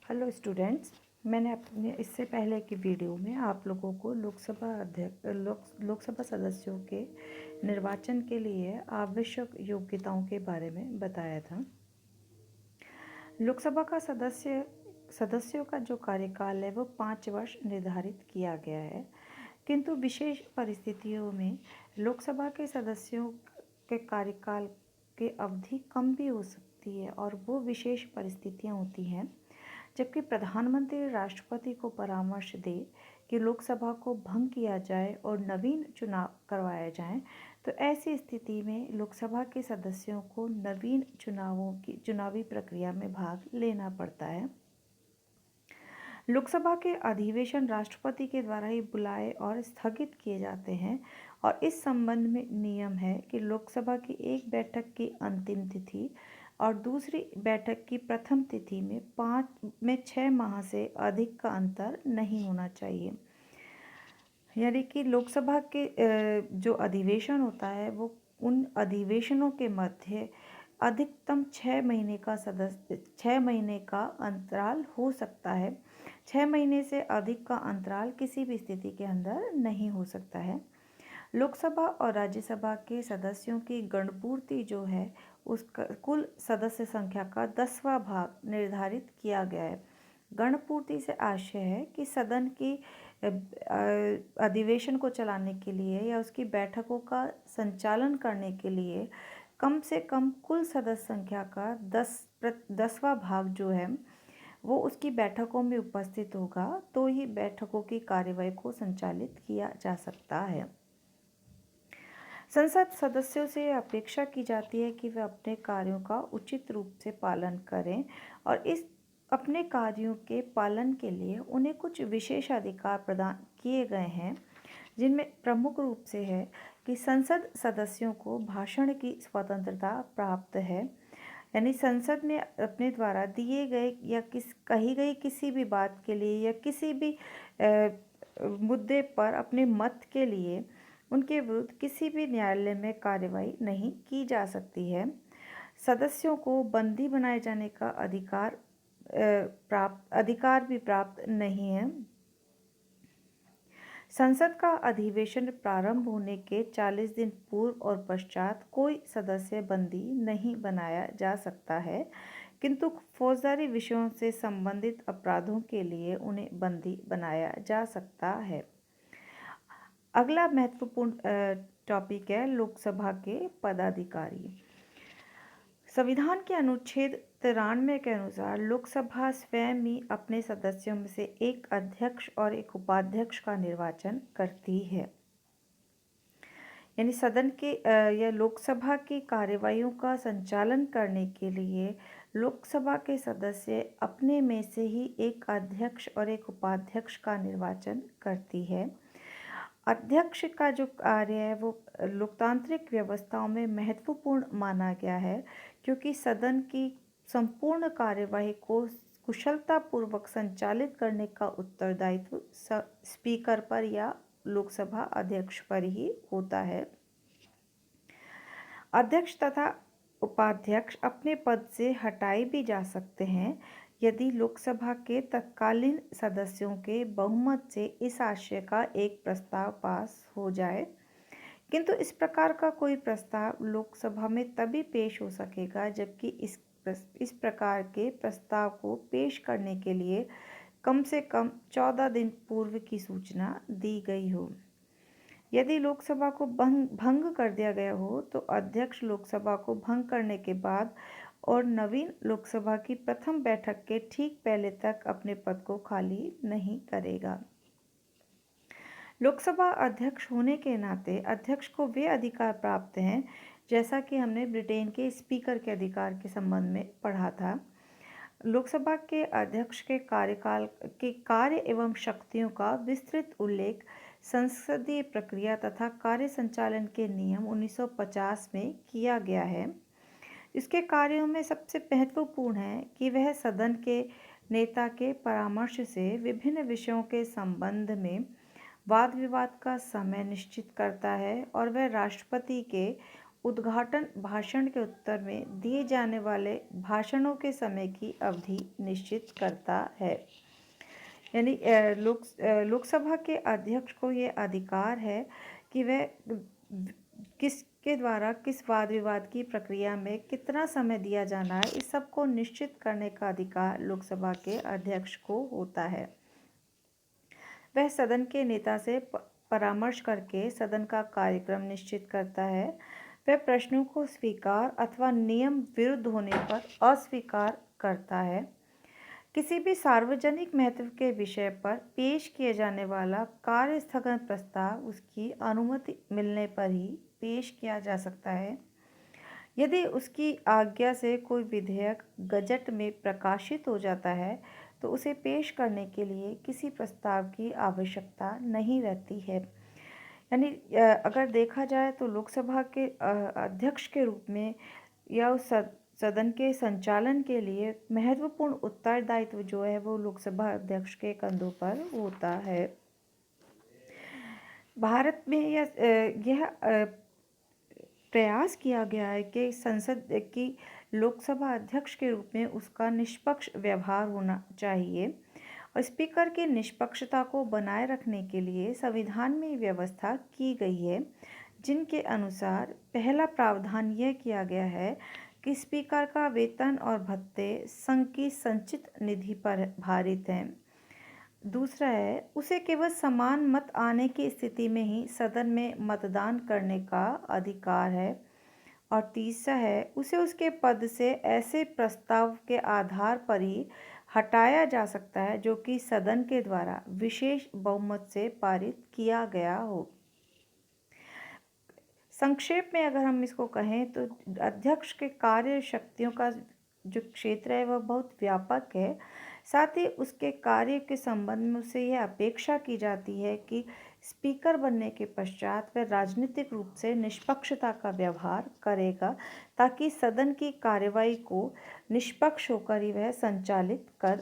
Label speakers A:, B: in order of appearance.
A: Hello students. मैंने अपने इससे पहले की वीडियो में आप लोगों को लोकसभा सदस्यों के निर्वाचन के लिए आवश्यक योग्यताओं के बारे में बताया था। लोकसभा का सदस्यों का जो कार्यकाल है वो 5 वर्ष निर्धारित किया गया है, किंतु विशेष परिस्थितियों में लोकसभा के सदस्यों के कार्यकाल की अवधि कम भी हो सकती है और वो विशेष परिस्थितियां होती हैं जबकि प्रधानमंत्री राष्ट्रपति को परामर्श दे कि लोकसभा को भंग किया जाए और नवीन चुनाव करवाया जाए, तो ऐसी स्थिति में लोकसभा के सदस्यों को नवीन चुनावी प्रक्रिया में भाग लेना पड़ता है। लोकसभा के अधिवेशन राष्ट्रपति के द्वारा ही बुलाए और स्थगित किए जाते हैं और इस संबंध में नियम है कि लोकसभा की एक बैठक की अंतिम तिथि और दूसरी बैठक की प्रथम तिथि में 6 माह से अधिक का अंतर नहीं होना चाहिए। यानी कि लोकसभा के जो अधिवेशन होता है वो उन अधिवेशनों के मध्य अधिकतम 6 महीने का अंतराल हो सकता है। 6 महीने से अधिक का अंतराल किसी भी स्थिति के अंदर नहीं हो सकता है। लोकसभा और राज्यसभा के सदस्यों की गणपूर्ति जो है उसका कुल सदस्य संख्या का 10वां भाग निर्धारित किया गया है। गणपूर्ति से आशय है कि सदन की अधिवेशन को चलाने के लिए या उसकी बैठकों का संचालन करने के लिए कम से कम कुल सदस्य संख्या का 10वां भाग जो है वो उसकी बैठकों में उपस्थित होगा, तो ही बैठकों की कार्यवाही को संचालित किया जा सकता है। संसद सदस्यों से अपेक्षा की जाती है कि वे अपने कार्यों का उचित रूप से पालन करें और इस अपने कार्यों के पालन के लिए उन्हें कुछ विशेष अधिकार प्रदान किए गए हैं, जिनमें प्रमुख रूप से है कि संसद सदस्यों को भाषण की स्वतंत्रता प्राप्त है। यानी संसद में अपने द्वारा दिए गए या कही गई किसी भी बात के लिए या किसी भी मुद्दे पर अपने मत के लिए उनके विरुद्ध किसी भी न्यायालय में कार्रवाई नहीं की जा सकती है। सदस्यों को बंदी बनाए जाने का अधिकार भी प्राप्त नहीं है। संसद का अधिवेशन प्रारंभ होने के 40 दिन पूर्व और पश्चात कोई सदस्य बंदी नहीं बनाया जा सकता है, किंतु फौजदारी विषयों से संबंधित अपराधों के लिए उन्हें बंदी बनाया जा सकता है। अगला महत्वपूर्ण टॉपिक है लोकसभा के पदाधिकारी। संविधान के अनुच्छेद 93 के अनुसार लोकसभा स्वयं ही अपने सदस्यों में से एक अध्यक्ष और एक उपाध्यक्ष का निर्वाचन करती है। यानी सदन के या लोकसभा की कार्यवाहियों का संचालन करने के लिए लोकसभा के सदस्य अपने में से ही एक अध्यक्ष और एक उपाध्यक्ष का निर्वाचन करती है। अध्यक्ष का जो कार्य है वो लोकतांत्रिक व्यवस्थाओं में महत्वपूर्ण माना गया है, क्योंकि सदन की संपूर्ण कार्यवाही को कुशलतापूर्वक संचालित करने का उत्तरदायित्व स्पीकर पर या लोकसभा अध्यक्ष पर ही होता है। अध्यक्ष तथा उपाध्यक्ष अपने पद से हटाए भी जा सकते हैं यदि लोकसभा के तत्कालीन सदस्यों के बहुमत से इस आशय का एक प्रस्ताव पास हो जाए, किंतु इस प्रकार का कोई प्रस्ताव लोकसभा में तभी पेश हो सकेगा जबकि इस प्रकार के प्रस्ताव को पेश करने के लिए कम से कम 14 दिन पूर्व की सूचना दी गई हो। यदि लोकसभा को भंग कर दिया गया हो तो अध्यक्ष लोकसभा को भंग करने के बाद और नवीन लोकसभा की प्रथम बैठक के ठीक पहले तक अपने पद को खाली नहीं करेगा। लोकसभा अध्यक्ष होने के नाते अध्यक्ष को वे अधिकार प्राप्त हैं जैसा कि हमने ब्रिटेन के स्पीकर के अधिकार के संबंध में पढ़ा था। लोकसभा के अध्यक्ष के कार्यकाल के कार्य एवं शक्तियों का विस्तृत उल्लेख संसदीय प्रक्रिया तथा कार्य संचालन के नियम 1950 में किया गया है। इसके कार्यों में सबसे महत्वपूर्ण है कि वह सदन के नेता के परामर्श से विभिन्न विषयों के संबंध में वाद विवाद का समय निश्चित करता है और वह राष्ट्रपति के उद्घाटन भाषण के उत्तर में दिए जाने वाले भाषणों के समय की अवधि निश्चित करता है। यानी लोकसभा के अध्यक्ष को ये अधिकार है कि वह किसके द्वारा किस वाद विवाद की प्रक्रिया में कितना समय दिया जाना है, इस सब को निश्चित करने का अधिकार लोकसभा के अध्यक्ष को होता है। वह सदन के नेता से परामर्श करके सदन का कार्यक्रम निश्चित करता है। वह प्रश्नों को स्वीकार अथवा नियम विरुद्ध होने पर अस्वीकार करता है। किसी भी सार्वजनिक महत्व के विषय पर पेश किए जाने वाला कार्य स्थगन प्रस्ताव उसकी अनुमति मिलने पर ही पेश किया जा सकता है। यदि उसकी आज्ञा से कोई विधेयक गजट में प्रकाशित हो जाता है तो उसे पेश करने के लिए किसी प्रस्ताव की आवश्यकता नहीं रहती है। यानी अगर देखा जाए तो लोकसभा के अध्यक्ष के रूप में या उस सदन के संचालन के लिए महत्वपूर्ण उत्तरदायित्व जो है वो लोकसभा अध्यक्ष के कंधों पर होता है। भारत में यह प्रयास किया गया है कि संसद की लोकसभा अध्यक्ष के रूप में उसका निष्पक्ष व्यवहार होना चाहिए और स्पीकर की निष्पक्षता को बनाए रखने के लिए संविधान में व्यवस्था की गई है, जिनके अनुसार पहला प्रावधान यह किया गया है कि स्पीकर का वेतन और भत्ते संघ की संचित निधि पर भारित हैं। दूसरा है उसे केवल समान मत आने की स्थिति में ही सदन में मतदान करने का अधिकार है। और तीसरा है उसे उसके पद से ऐसे प्रस्ताव के आधार पर ही हटाया जा सकता है जो कि सदन के द्वारा विशेष बहुमत से पारित किया गया हो। संक्षेप में अगर हम इसको कहें तो अध्यक्ष के कार्य शक्तियों का जो क्षेत्र है वह बहुत व्यापक है। साथ ही उसके कार्य के संबंध में उससे यह अपेक्षा की जाती है कि स्पीकर बनने के पश्चात वह राजनीतिक रूप से निष्पक्षता का व्यवहार करेगा ताकि सदन की कार्यवाही को निष्पक्ष होकर ही वह संचालित कर